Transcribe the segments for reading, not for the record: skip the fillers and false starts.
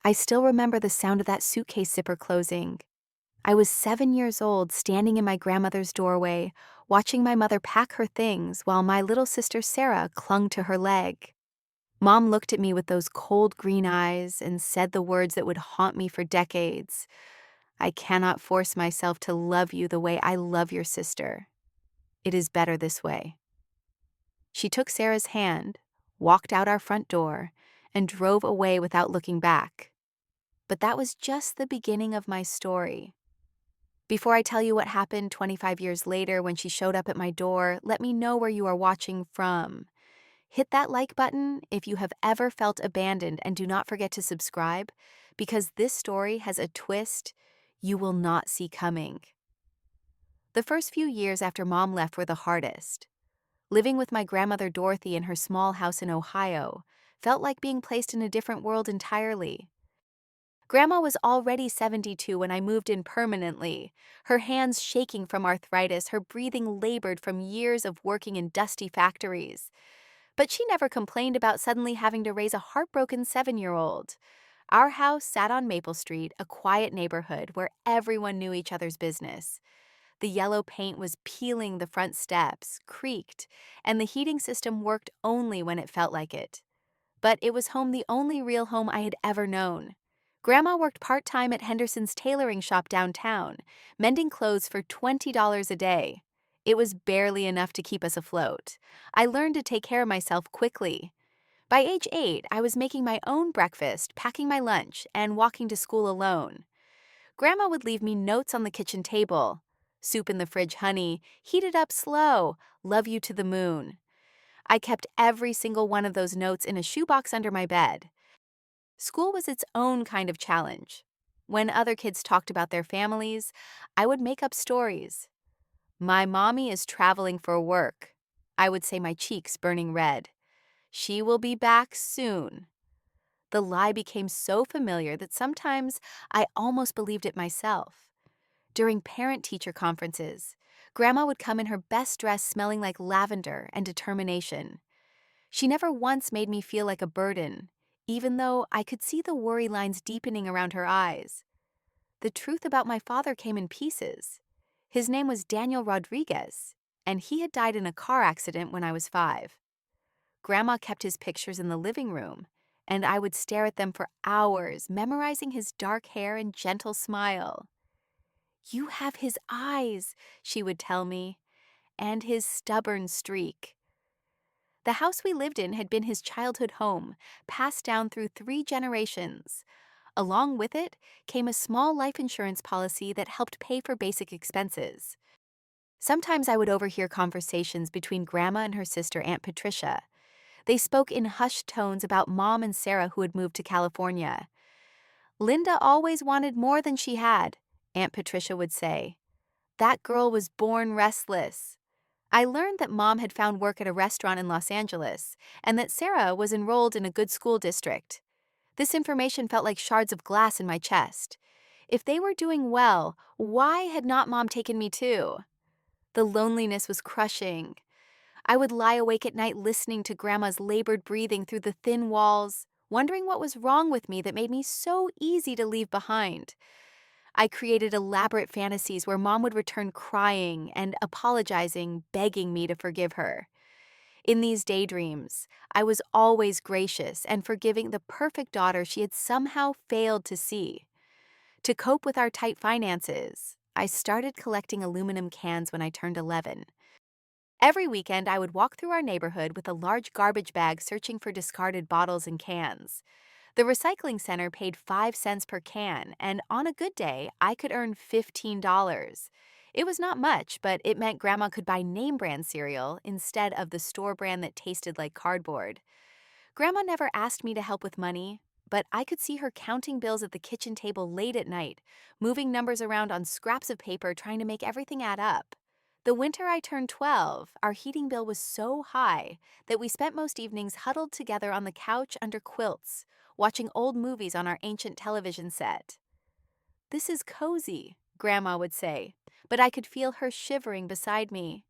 I still remember the sound of that suitcase zipper closing. I was 7 years old, standing in my grandmother's doorway, watching my mother pack her things while my little sister Sarah clung to her leg. Mom looked at me with those cold green eyes and said the words that would haunt me for decades. I cannot force myself to love you the way I love your sister. It is better this way. She took Sarah's hand, walked out our front door, and drove away without looking back. But that was just the beginning of my story. Before I tell you what happened 25 years later when she showed up at my door, let me know where you are watching from. Hit that like button if you have ever felt abandoned, and do not forget to subscribe, because this story has a twist you will not see coming. The first few years after Mom left were the hardest. Living with my grandmother Dorothy in her small house in Ohio felt like being placed in a different world entirely. Grandma was already 72 when I moved in permanently, her hands shaking from arthritis, her breathing labored from years of working in dusty factories. But she never complained about suddenly having to raise a heartbroken 7-year-old. Our house sat on Maple Street, a quiet neighborhood where everyone knew each other's business. The yellow paint was peeling the front steps, creaked, and the heating system worked only when it felt like it. But it was the only real home I had ever known. Grandma worked part-time at Henderson's tailoring shop downtown, mending clothes for $20 a day. It was barely enough to keep us afloat. I learned to take care of myself quickly. By age 8, I was making my own breakfast, packing my lunch, and walking to school alone. Grandma would leave me notes on the kitchen table. Soup in the fridge, honey. Heat it up slow. Love you to the moon. I kept every single one of those notes in a shoebox under my bed. School was its own kind of challenge. When other kids talked about their families, I would make up stories. My mommy is traveling for work. I would say, my cheeks burning red. She will be back soon. The lie became so familiar that sometimes I almost believed it myself. During parent-teacher conferences, Grandma would come in her best dress smelling like lavender and determination. She never once made me feel like a burden, even though I could see the worry lines deepening around her eyes. The truth about my father came in pieces. His name was Daniel Rodriguez, and he had died in a car accident when I was 5. Grandma kept his pictures in the living room, and I would stare at them for hours, memorizing his dark hair and gentle smile. "You have his eyes," she would tell me, "and his stubborn streak." The house we lived in had been his childhood home, passed down through 3 generations. Along with it came a small life insurance policy that helped pay for basic expenses. Sometimes I would overhear conversations between Grandma and her sister, Aunt Patricia. They spoke in hushed tones about Mom and Sarah, who had moved to California. "Linda always wanted more than she had," Aunt Patricia would say. "That girl was born restless." I learned that Mom had found work at a restaurant in Los Angeles, and that Sarah was enrolled in a good school district. This information felt like shards of glass in my chest. If they were doing well, why had not Mom taken me too? The loneliness was crushing. I would lie awake at night listening to Grandma's labored breathing through the thin walls, wondering what was wrong with me that made me so easy to leave behind. I created elaborate fantasies where Mom would return crying and apologizing, begging me to forgive her. In these daydreams, I was always gracious and forgiving, the perfect daughter she had somehow failed to see. To cope with our tight finances, I started collecting aluminum cans when I turned 11. Every weekend, I would walk through our neighborhood with a large garbage bag searching for discarded bottles and cans. The recycling center paid 5 cents per can, and on a good day, I could earn $15. It was not much, but it meant Grandma could buy name brand cereal instead of the store brand that tasted like cardboard. Grandma never asked me to help with money, but I could see her counting bills at the kitchen table late at night, moving numbers around on scraps of paper, trying to make everything add up. The winter I turned 12, our heating bill was so high that we spent most evenings huddled together on the couch under quilts, watching old movies on our ancient television set. "This is cozy," Grandma would say, but I could feel her shivering beside me.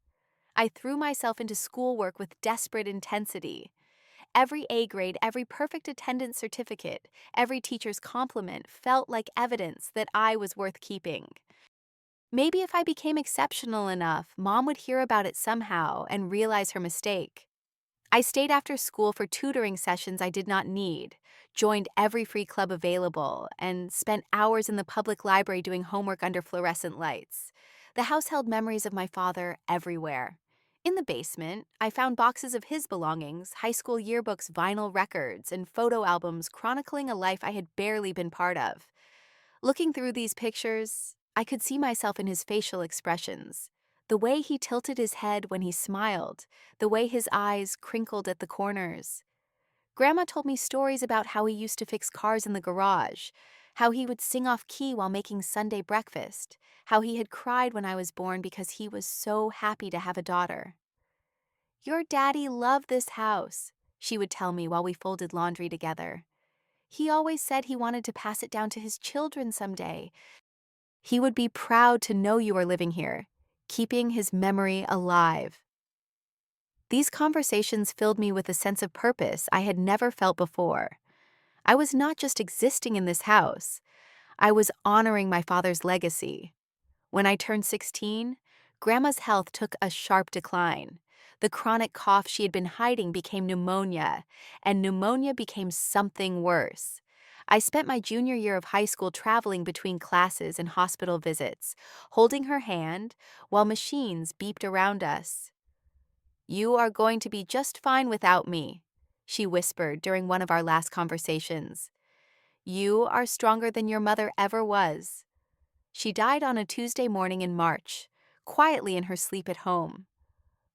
I threw myself into schoolwork with desperate intensity. Every A grade, every perfect attendance certificate, every teacher's compliment felt like evidence that I was worth keeping. Maybe if I became exceptional enough, Mom would hear about it somehow and realize her mistake. I stayed after school for tutoring sessions I did not need, joined every free club available, and spent hours in the public library doing homework under fluorescent lights. The house held memories of my father everywhere. In the basement, I found boxes of his belongings, high school yearbooks, vinyl records, and photo albums chronicling a life I had barely been part of. Looking through these pictures, I could see myself in his facial expressions. The way he tilted his head when he smiled, the way his eyes crinkled at the corners. Grandma told me stories about how he used to fix cars in the garage, how he would sing off key while making Sunday breakfast, how he had cried when I was born because he was so happy to have a daughter. "Your daddy loved this house," she would tell me while we folded laundry together. "He always said he wanted to pass it down to his children someday. He would be proud to know you are living here, keeping his memory alive." These conversations filled me with a sense of purpose I had never felt before. I was not just existing in this house, I was honoring my father's legacy. When I turned 16, Grandma's health took a sharp decline. The chronic cough she had been hiding became pneumonia, and pneumonia became something worse. I spent my junior year of high school traveling between classes and hospital visits, holding her hand while machines beeped around us. "You are going to be just fine without me," she whispered during one of our last conversations. "You are stronger than your mother ever was." She died on a Tuesday morning in March, quietly in her sleep at home.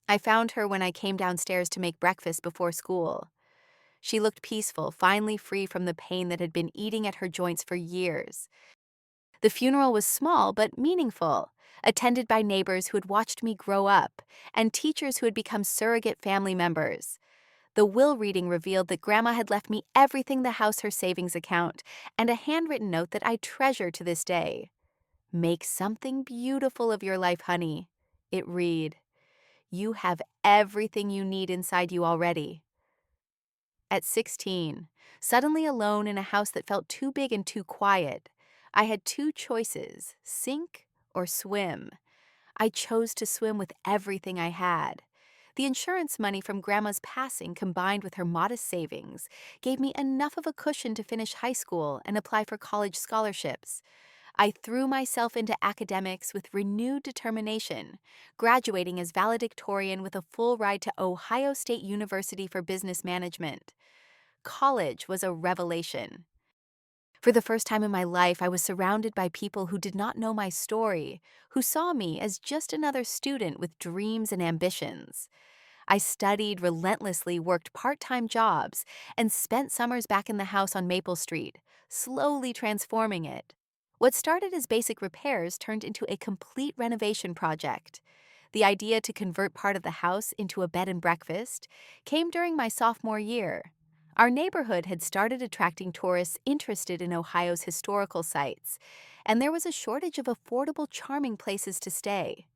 I found her when I came downstairs to make breakfast before school. She looked peaceful, finally free from the pain that had been eating at her joints for years. The funeral was small but meaningful, attended by neighbors who had watched me grow up and teachers who had become surrogate family members. The will reading revealed that Grandma had left me everything the house her savings account and a handwritten note that I treasure to this day. "Make something beautiful of your life, honey," it read. "You have everything you need inside you already." At 16, suddenly alone in a house that felt too big and too quiet, I had two choices: sink or swim. I chose to swim with everything I had. The insurance money from Grandma's passing, combined with her modest savings, gave me enough of a cushion to finish high school and apply for college scholarships. I threw myself into academics with renewed determination, graduating as valedictorian with a full ride to Ohio State University for business management. College was a revelation. For the first time in my life, I was surrounded by people who did not know my story, who saw me as just another student with dreams and ambitions. I studied relentlessly, worked part-time jobs, and spent summers back in the house on Maple Street, slowly transforming it. What started as basic repairs turned into a complete renovation project. The idea to convert part of the house into a bed and breakfast came during my sophomore year. Our neighborhood had started attracting tourists interested in Ohio's historical sites, and there was a shortage of affordable, charming places to stay.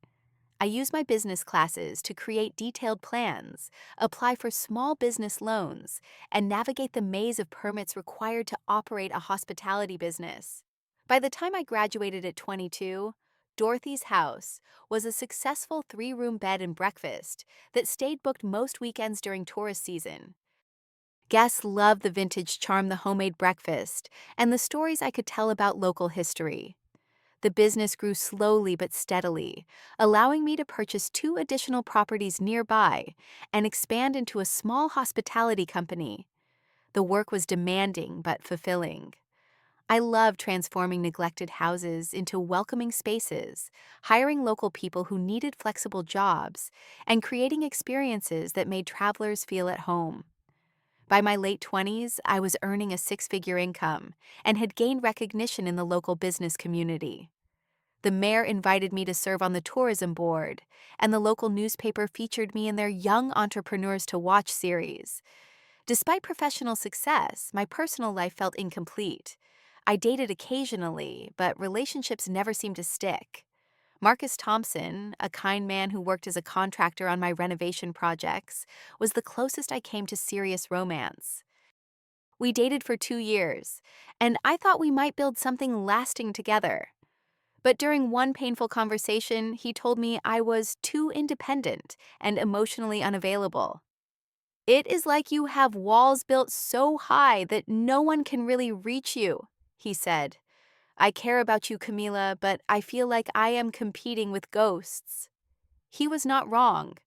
I used my business classes to create detailed plans, apply for small business loans, and navigate the maze of permits required to operate a hospitality business. By the time I graduated at 22, Dorothy's House was a successful 3-room bed and breakfast that stayed booked most weekends during tourist season. Guests loved the vintage charm, the homemade breakfast, and the stories I could tell about local history. The business grew slowly but steadily, allowing me to purchase 2 additional properties nearby and expand into a small hospitality company. The work was demanding but fulfilling. I loved transforming neglected houses into welcoming spaces, hiring local people who needed flexible jobs, and creating experiences that made travelers feel at home. By my late 20s, I was earning a 6-figure income and had gained recognition in the local business community. The mayor invited me to serve on the tourism board, and the local newspaper featured me in their Young Entrepreneurs to Watch series. Despite professional success, my personal life felt incomplete. I dated occasionally, but relationships never seemed to stick. Marcus Thompson, a kind man who worked as a contractor on my renovation projects, was the closest I came to serious romance. We dated for 2 years, and I thought we might build something lasting together. But during one painful conversation, he told me I was too independent and emotionally unavailable. "It is like you have walls built so high that no one can really reach you," he said. "I care about you, Camila, but I feel like I am competing with ghosts." He was not wrong.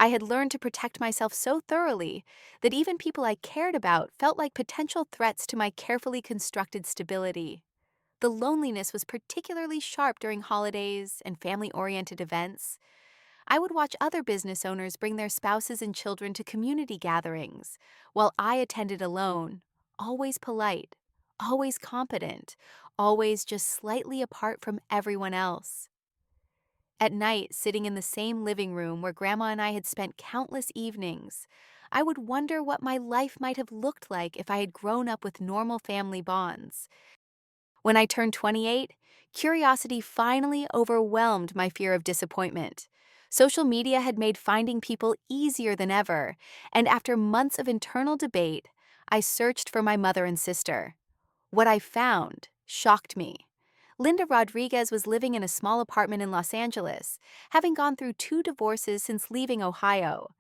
I had learned to protect myself so thoroughly that even people I cared about felt like potential threats to my carefully constructed stability. The loneliness was particularly sharp during holidays and family-oriented events. I would watch other business owners bring their spouses and children to community gatherings, while I attended alone, always polite, always competent, always just slightly apart from everyone else. At night, sitting in the same living room where Grandma and I had spent countless evenings, I would wonder what my life might have looked like if I had grown up with normal family bonds. When I turned 28, curiosity finally overwhelmed my fear of disappointment. Social media had made finding people easier than ever, and after months of internal debate, I searched for my mother and sister. What I found shocked me. Linda Rodriguez was living in a small apartment in Los Angeles, having gone through 2 divorces since leaving Ohio.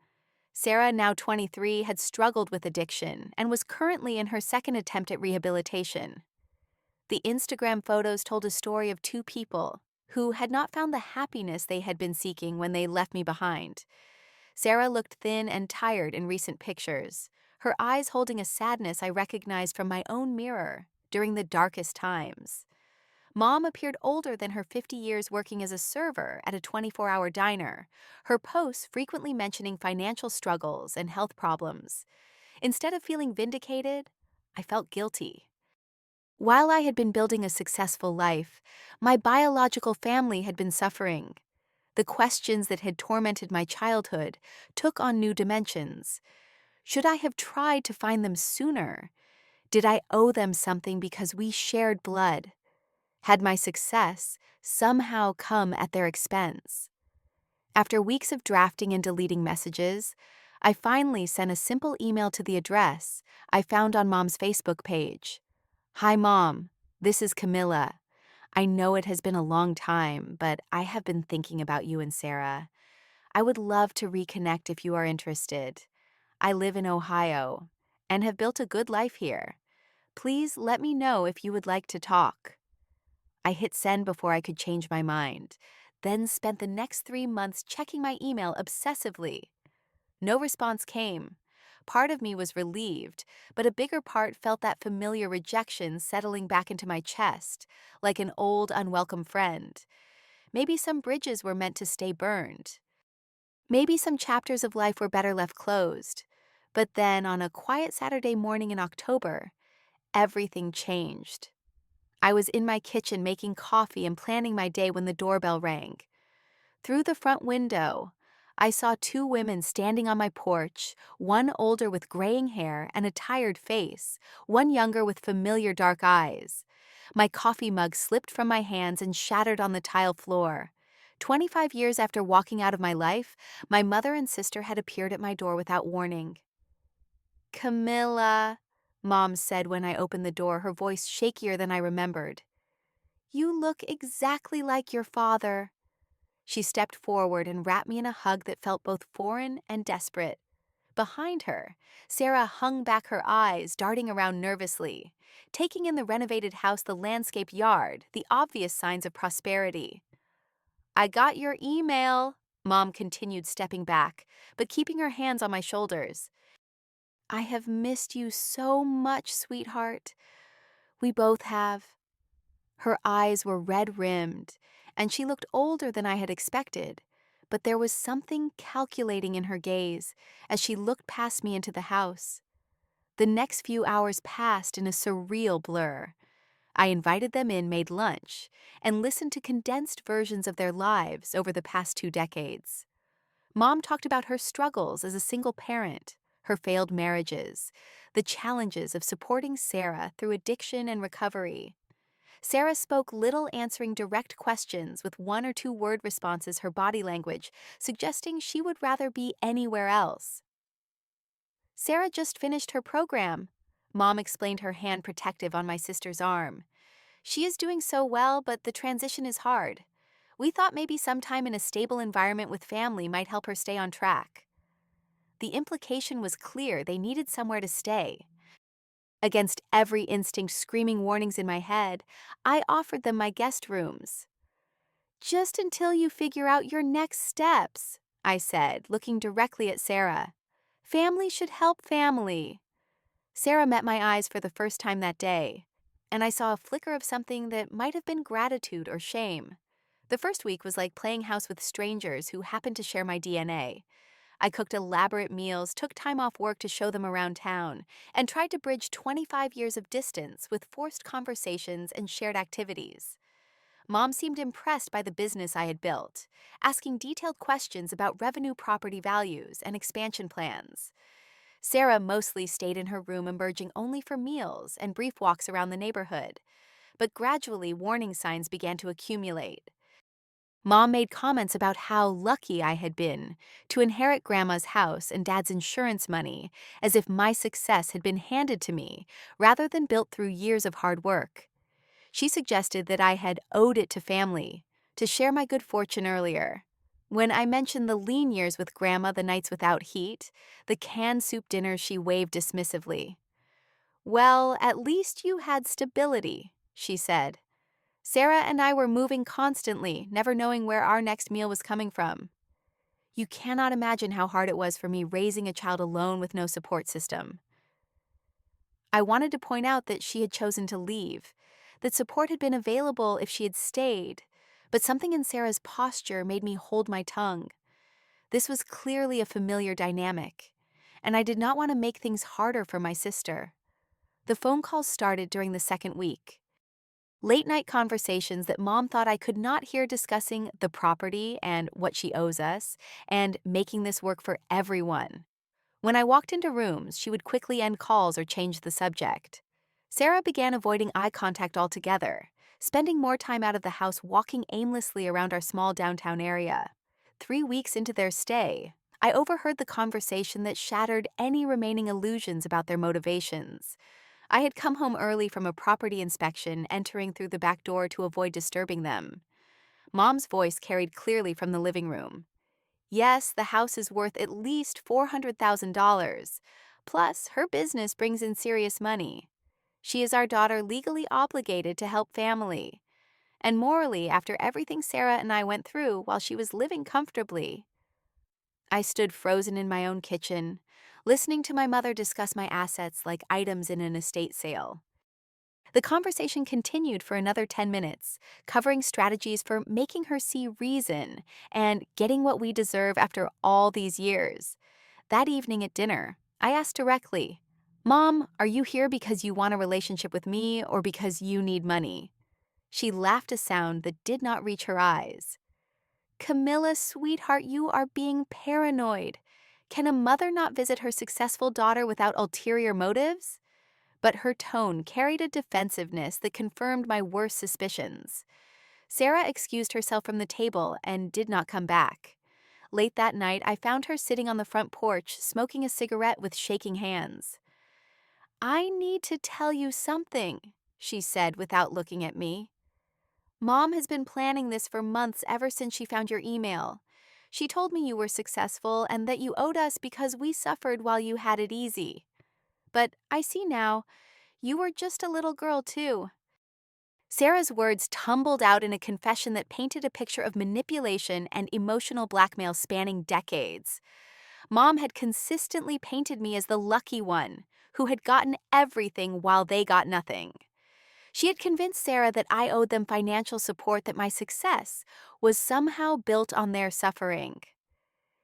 Sarah, now 23, had struggled with addiction and was currently in her second attempt at rehabilitation. The Instagram photos told a story of two people who had not found the happiness they had been seeking when they left me behind. Sarah looked thin and tired in recent pictures, her eyes holding a sadness I recognized from my own mirror during the darkest times. Mom appeared older than her 50 years working as a server at a 24-hour diner, her posts frequently mentioning financial struggles and health problems. Instead of feeling vindicated, I felt guilty. While I had been building a successful life, my biological family had been suffering. The questions that had tormented my childhood took on new dimensions. Should I have tried to find them sooner? Did I owe them something because we shared blood? Had my success somehow come at their expense? After weeks of drafting and deleting messages, I finally sent a simple email to the address I found on Mom's Facebook page. "Hi, Mom. This is Camilla. I know it has been a long time, but I have been thinking about you and Sarah. I would love to reconnect if you are interested. I live in Ohio and have built a good life here. Please let me know if you would like to talk." I hit send before I could change my mind, then spent the next 3 months checking my email obsessively. No response came. Part of me was relieved, but a bigger part felt that familiar rejection settling back into my chest, like an old, unwelcome friend. Maybe some bridges were meant to stay burned. Maybe some chapters of life were better left closed. But then, on a quiet Saturday morning in October, everything changed. I was in my kitchen making coffee and planning my day when the doorbell rang. Through the front window, I saw two women standing on my porch, one older with graying hair and a tired face, one younger with familiar dark eyes. My coffee mug slipped from my hands and shattered on the tile floor. 25 years after walking out of my life, my mother and sister had appeared at my door without warning. "Camilla," Mom said when I opened the door, her voice shakier than I remembered. "You look exactly like your father." She stepped forward and wrapped me in a hug that felt both foreign and desperate. Behind her, Sarah hung back her eyes, darting around nervously, taking in the renovated house, the landscape yard, the obvious signs of prosperity. "I got your email," Mom continued, stepping back, but keeping her hands on my shoulders. "I have missed you so much, sweetheart. We both have." Her eyes were red-rimmed, and she looked older than I had expected, but there was something calculating in her gaze as she looked past me into the house. The next few hours passed in a surreal blur. I invited them in, made lunch, and listened to condensed versions of their lives over the past 2 decades. Mom talked about her struggles as a single parent, her failed marriages, the challenges of supporting Sarah through addiction and recovery. Sarah spoke little, answering direct questions with 1 or 2 word responses, her body language suggesting she would rather be anywhere else. Sarah just finished her program. Mom explained, her hand protective on my sister's arm. She is doing so well, but the transition is hard. We thought maybe some time in a stable environment with family might help her stay on track. The implication was clear: they needed somewhere to stay. Against every instinct screaming warnings in my head, I offered them my guest rooms. "Just until you figure out your next steps," I said, looking directly at Sarah. "Family should help family." Sarah met my eyes for the first time that day, and I saw a flicker of something that might have been gratitude or shame. The first week was like playing house with strangers who happened to share my DNA. I cooked elaborate meals, took time off work to show them around town, and tried to bridge 25 years of distance with forced conversations and shared activities. Mom seemed impressed by the business I had built, asking detailed questions about revenue, property values, and expansion plans. Sarah mostly stayed in her room, emerging only for meals and brief walks around the neighborhood. But gradually, warning signs began to accumulate. Mom made comments about how lucky I had been to inherit Grandma's house and Dad's insurance money, as if my success had been handed to me rather than built through years of hard work. She suggested that I had owed it to family to share my good fortune earlier. When I mentioned the lean years with Grandma, the nights without heat, the canned soup dinners, she waved dismissively. "Well, at least you had stability," she said. "Sarah and I were moving constantly, never knowing where our next meal was coming from." You cannot imagine how hard it was for me raising a child alone with no support system. I wanted to point out that she had chosen to leave, that support had been available if she had stayed, but something in Sarah's posture made me hold my tongue. This was clearly a familiar dynamic, and I did not want to make things harder for my sister. The phone calls started during the second week. Late-night conversations that Mom thought I could not hear, discussing the property and what she owes us, and making this work for everyone. When I walked into rooms, she would quickly end calls or change the subject. Sarah began avoiding eye contact altogether, spending more time out of the house walking aimlessly around our small downtown area. 3 weeks into their stay, I overheard the conversation that shattered any remaining illusions about their motivations. I had come home early from a property inspection, entering through the back door to avoid disturbing them. Mom's voice carried clearly from the living room. "Yes, the house is worth at least $400,000. Plus, her business brings in serious money. She is our daughter, legally obligated to help family. And morally, after everything Sarah and I went through while she was living comfortably." I stood frozen in my own kitchen, listening to my mother discuss my assets like items in an estate sale. The conversation continued for another 10 minutes, covering strategies for making her see reason and getting what we deserve after all these years. That evening at dinner, I asked directly, "Mom, are you here because you want a relationship with me or because you need money?" She laughed, a sound that did not reach her eyes. "Camilla, sweetheart, you are being paranoid. Can a mother not visit her successful daughter without ulterior motives?" But her tone carried a defensiveness that confirmed my worst suspicions. Sarah excused herself from the table and did not come back. Late that night, I found her sitting on the front porch, smoking a cigarette with shaking hands. "I need to tell you something," she said without looking at me. "Mom has been planning this for months, ever since she found your email. She told me you were successful and that you owed us because we suffered while you had it easy. But I see now, you were just a little girl too." Sarah's words tumbled out in a confession that painted a picture of manipulation and emotional blackmail spanning decades. Mom had consistently painted me as the lucky one, who had gotten everything while they got nothing. She had convinced Sarah that I owed them financial support, that my success was somehow built on their suffering.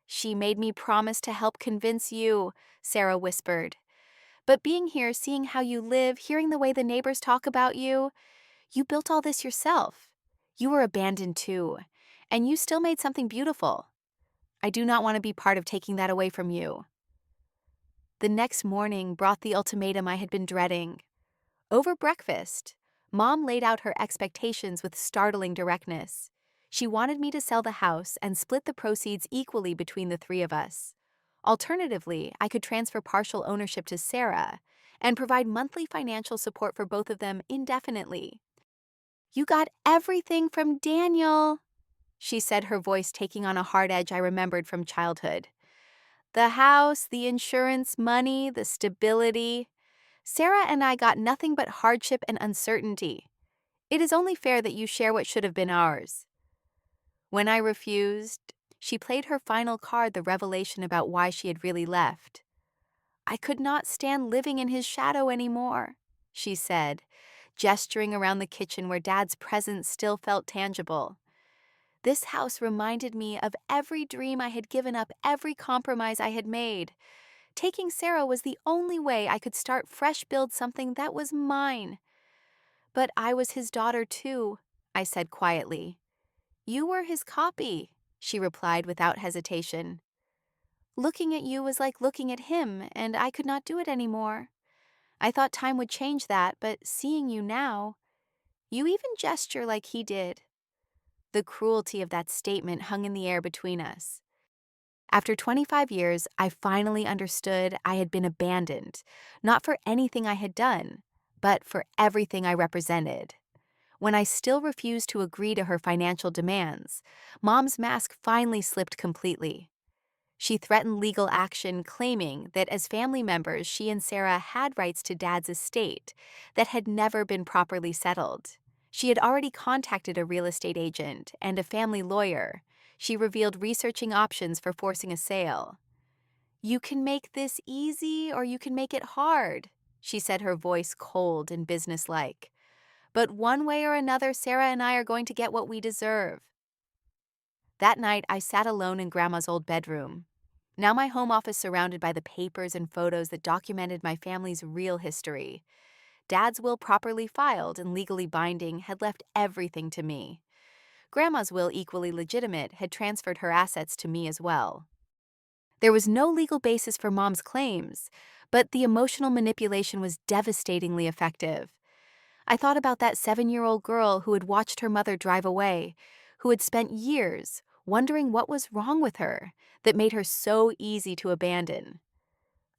"She made me promise to help convince you," Sarah whispered. "But being here, seeing how you live, hearing the way the neighbors talk about you, you built all this yourself. You were abandoned too, and you still made something beautiful. I do not want to be part of taking that away from you." The next morning brought the ultimatum I had been dreading. Over breakfast, Mom laid out her expectations with startling directness. She wanted me to sell the house and split the proceeds equally between the three of us. Alternatively, I could transfer partial ownership to Sarah and provide monthly financial support for both of them indefinitely. "You got everything from Daniel," she said, her voice taking on a hard edge I remembered from childhood. "The house, the insurance money, the stability. Sarah and I got nothing but hardship and uncertainty. It is only fair that you share what should have been ours." When I refused, she played her final card, the revelation about why she had really left. "I could not stand living in his shadow anymore," she said, gesturing around the kitchen where Dad's presence still felt tangible. "This house reminded me of every dream I had given up, every compromise I had made. Taking Sarah was the only way I could start fresh, build something that was mine." "But I was his daughter too," I said quietly. "You were his copy," she replied without hesitation. "Looking at you was like looking at him, and I could not do it anymore. I thought time would change that, but seeing you now, you even gesture like he did." The cruelty of that statement hung in the air between us. After 25 years, I finally understood I had been abandoned, not for anything I had done, but for everything I represented. When I still refused to agree to her financial demands, Mom's mask finally slipped completely. She threatened legal action, claiming that as family members, she and Sarah had rights to Dad's estate that had never been properly settled. She had already contacted a real estate agent and a family lawyer. She revealed researching options for forcing a sale. "You can make this easy or you can make it hard," she said, her voice cold and businesslike. "But one way or another, Sarah and I are going to get what we deserve." That night, I sat alone in Grandma's old bedroom. Now my home office surrounded by the papers and photos that documented my family's real history. Dad's will, properly filed and legally binding, had left everything to me. Grandma's will, equally legitimate, had transferred her assets to me as well. There was no legal basis for Mom's claims, but the emotional manipulation was devastatingly effective. I thought about that 7-year-old girl who had watched her mother drive away, who had spent years wondering what was wrong with her that made her so easy to abandon.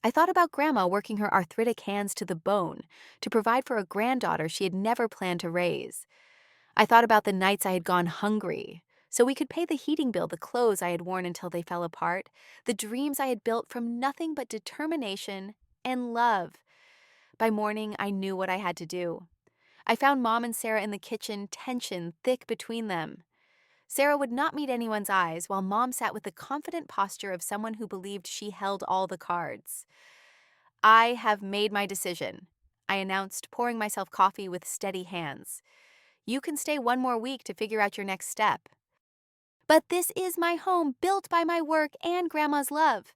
I thought about Grandma working her arthritic hands to the bone to provide for a granddaughter she had never planned to raise. I thought about the nights I had gone hungry so we could pay the heating bill, the clothes I had worn until they fell apart, the dreams I had built from nothing but determination and love. By morning, I knew what I had to do. I found Mom and Sarah in the kitchen, tension thick between them. Sarah would not meet anyone's eyes, while Mom sat with the confident posture of someone who believed she held all the cards. "I have made my decision," I announced, pouring myself coffee with steady hands. "You can stay one more week to figure out your next step." "But this is my home, built by my work and Grandma's love.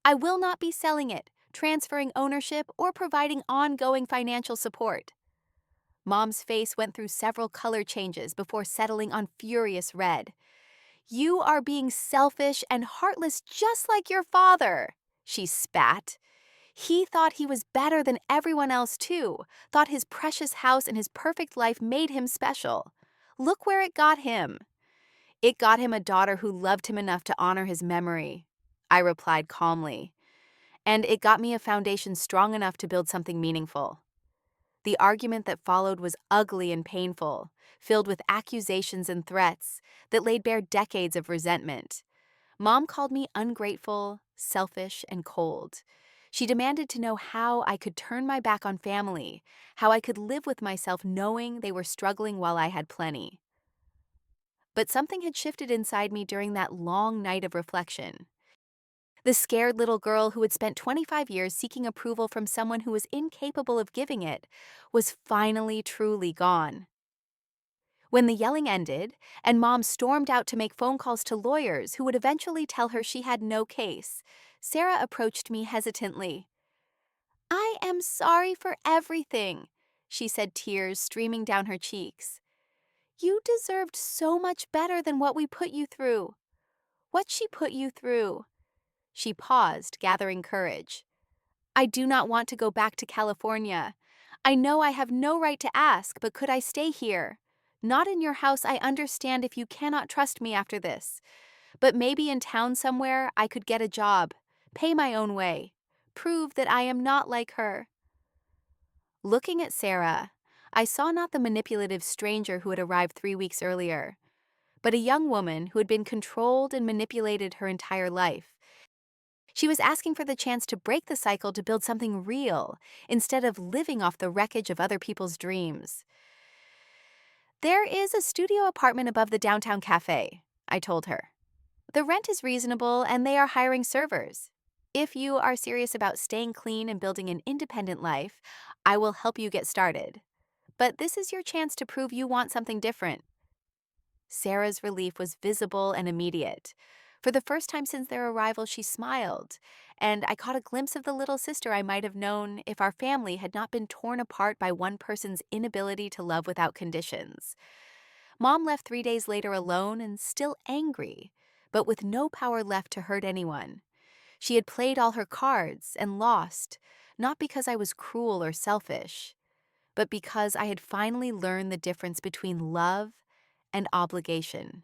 I will not be selling it, transferring ownership, or providing ongoing financial support." Mom's face went through several color changes before settling on furious red. "You are being selfish and heartless just like your father," she spat. "He thought he was better than everyone else too, thought his precious house and his perfect life made him special. Look where it got him." "It got him a daughter who loved him enough to honor his memory," I replied calmly. "And it got me a foundation strong enough to build something meaningful." The argument that followed was ugly and painful, filled with accusations and threats that laid bare decades of resentment. Mom called me ungrateful, selfish, and cold. She demanded to know how I could turn my back on family, how I could live with myself knowing they were struggling while I had plenty. But something had shifted inside me during that long night of reflection. The scared little girl who had spent 25 years seeking approval from someone who was incapable of giving it was finally truly gone. When the yelling ended, and Mom stormed out to make phone calls to lawyers who would eventually tell her she had no case, Sarah approached me hesitantly. "I am sorry for everything," she said, tears streaming down her cheeks. "You deserved so much better than what we put you through." "What she put you through?" She paused, gathering courage. "I do not want to go back to California. I know I have no right to ask, but could I stay here? Not in your house, I understand if you cannot trust me after this. But maybe in town somewhere I could get a job, pay my own way, prove that I am not like her. Looking at Sarah, I saw not the manipulative stranger who had arrived 3 weeks earlier, but a young woman who had been controlled and manipulated her entire life. She was asking for the chance to break the cycle to build something real, instead of living off the wreckage of other people's dreams. There is a studio apartment above the downtown cafe, I told her. The rent is reasonable and they are hiring servers. If you are serious about staying clean and building an independent life, I will help you get started. But this is your chance to prove you want something different. Sarah's relief was visible and immediate. For the first time since their arrival, she smiled, and I caught a glimpse of the little sister I might have known if our family had not been torn apart by one person's inability to love without conditions. Mom left 3 days later alone and still angry, but with no power left to hurt anyone. She had played all her cards and lost, not because I was cruel or selfish, but because I had finally learned the difference between love and obligation.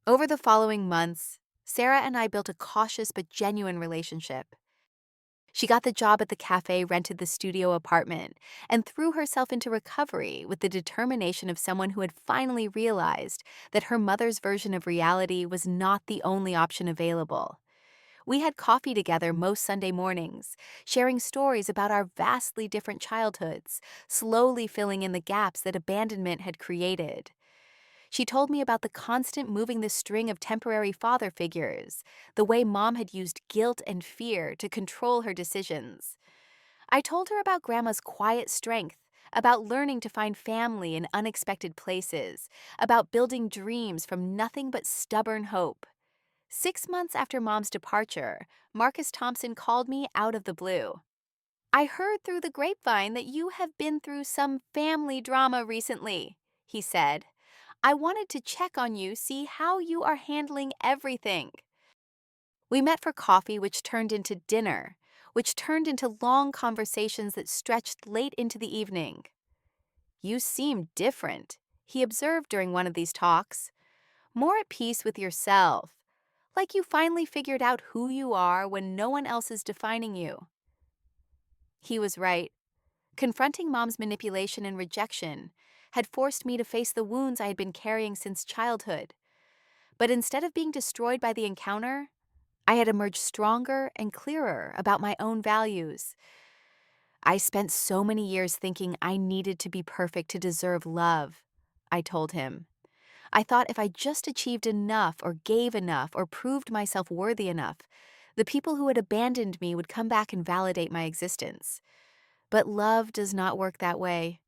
Over the following months, Sarah and I built a cautious but genuine relationship. She got the job at the cafe, rented the studio apartment, and threw herself into recovery with the determination of someone who had finally realized that her mother's version of reality was not the only option available. We had coffee together most Sunday mornings, sharing stories about our vastly different childhoods, slowly filling in the gaps that abandonment had created. She told me about the constant moving the string of temporary father figures, the way Mom had used guilt and fear to control her decisions. I told her about Grandma's quiet strength, about learning to find family in unexpected places, about building dreams from nothing but stubborn hope. 6 months after Mom's departure, Marcus Thompson called me out of the blue. "I heard through the grapevine that you have been through some family drama recently," he said. "I wanted to check on you, see how you are handling everything." We met for coffee, which turned into dinner, which turned into long conversations that stretched late into the evening. "You seem different," he observed during one of these talks. "More at peace with yourself, like you finally figured out who you are when no one else is defining you." He was right. Confronting Mom's manipulation and rejection had forced me to face the wounds I had been carrying since childhood. But instead of being destroyed by the encounter, I had emerged stronger and clearer about my own values. "I spent so many years thinking I needed to be perfect to deserve love," I told him. "I thought if I just achieved enough or gave enough or proved myself worthy enough, the people who had abandoned me would come back and validate my existence. But love does not work that way."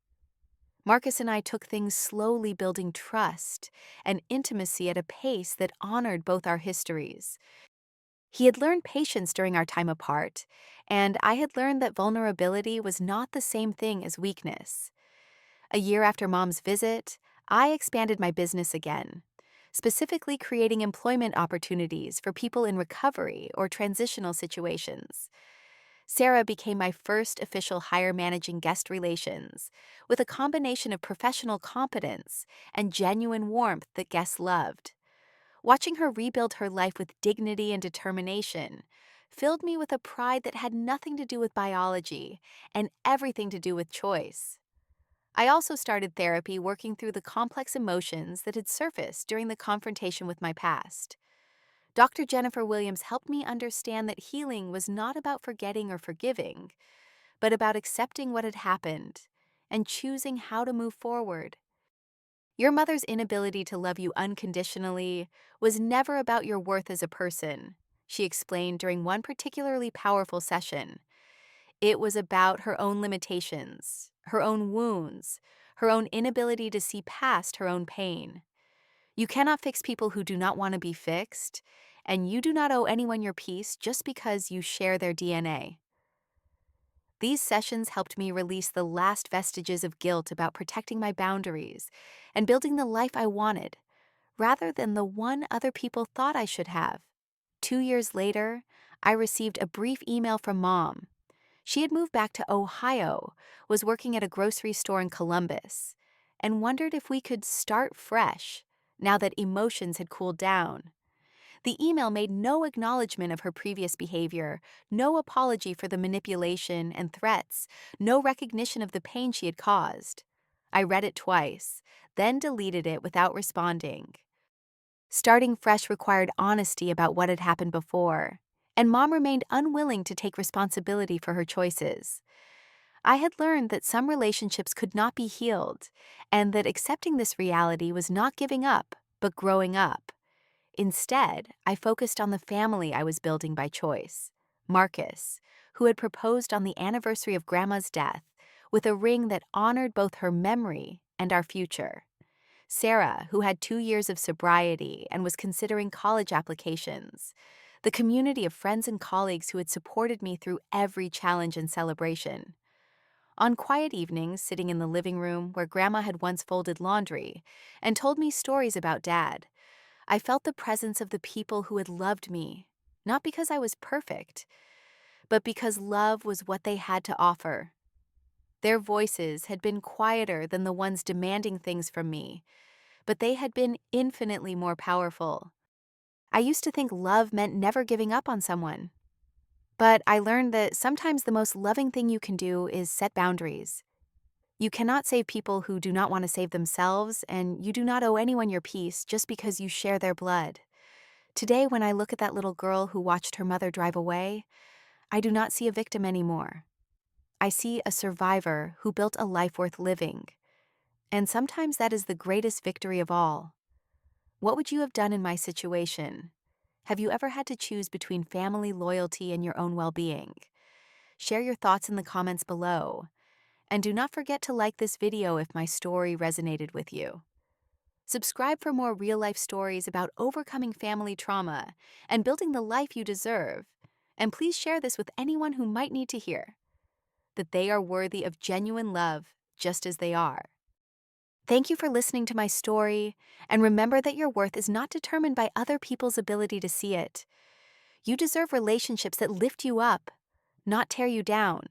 Marcus and I took things slowly, building trust and intimacy at a pace that honored both our histories. He had learned patience during our time apart, and I had learned that vulnerability was not the same thing as weakness. A year after Mom's visit, I expanded my business again, specifically creating employment opportunities for people in recovery or transitional situations. Sarah became my first official hire managing guest relations, with a combination of professional competence and genuine warmth that guests loved. Watching her rebuild her life with dignity and determination filled me with a pride that had nothing to do with biology and everything to do with choice. I also started therapy, working through the complex emotions that had surfaced during the confrontation with my past. Dr. Jennifer Williams helped me understand that healing was not about forgetting or forgiving, but about accepting what had happened and choosing how to move forward. Your mother's inability to love you unconditionally was never about your worth as a person, she explained during one particularly powerful session. It was about her own limitations, her own wounds, her own inability to see past her own pain. You cannot fix people who do not want to be fixed, and you do not owe anyone your peace just because you share their DNA. These sessions helped me release the last vestiges of guilt about protecting my boundaries and building the life I wanted, rather than the one other people thought I should have. 2 years later, I received a brief email from Mom. She had moved back to Ohio, was working at a grocery store in Columbus, and wondered if we could start fresh now that emotions had cooled down. The email made no acknowledgement of her previous behavior, no apology for the manipulation and threats, no recognition of the pain she had caused. I read it twice, then deleted it without responding. Starting fresh required honesty about what had happened before, and Mom remained unwilling to take responsibility for her choices. I had learned that some relationships could not be healed, and that accepting this reality was not giving up, but growing up. Instead, I focused on the family I was building by choice. Marcus, who had proposed on the anniversary of Grandma's death, with a ring that honored both her memory and our future. Sarah, who had 2 years of sobriety and was considering college applications. The community of friends and colleagues who had supported me through every challenge and celebration. On quiet evenings, sitting in the living room where Grandma had once folded laundry and told me stories about Dad, I felt the presence of the people who had loved me, not because I was perfect, but because love was what they had to offer. Their voices had been quieter than the ones demanding things from me, but they had been infinitely more powerful. I used to think love meant never giving up on someone. But I learned that sometimes the most loving thing you can do is set boundaries. You cannot save people who do not want to save themselves, and you do not owe anyone your peace just because you share their blood. Today, when I look at that little girl who watched her mother drive away, I do not see a victim anymore. I see a survivor who built a life worth living. And sometimes that is the greatest victory of all. What would you have done in my situation? Have you ever had to choose between family loyalty and your own well-being? Share your thoughts in the comments below. And do not forget to like this video if my story resonated with you. Subscribe for more real-life stories about overcoming family trauma and building the life you deserve. And please share this with anyone who might need to hear that they are worthy of genuine love just as they are. Thank you for listening to my story, and remember that your worth is not determined by other people's ability to see it. You deserve relationships that lift you up, not tear you down.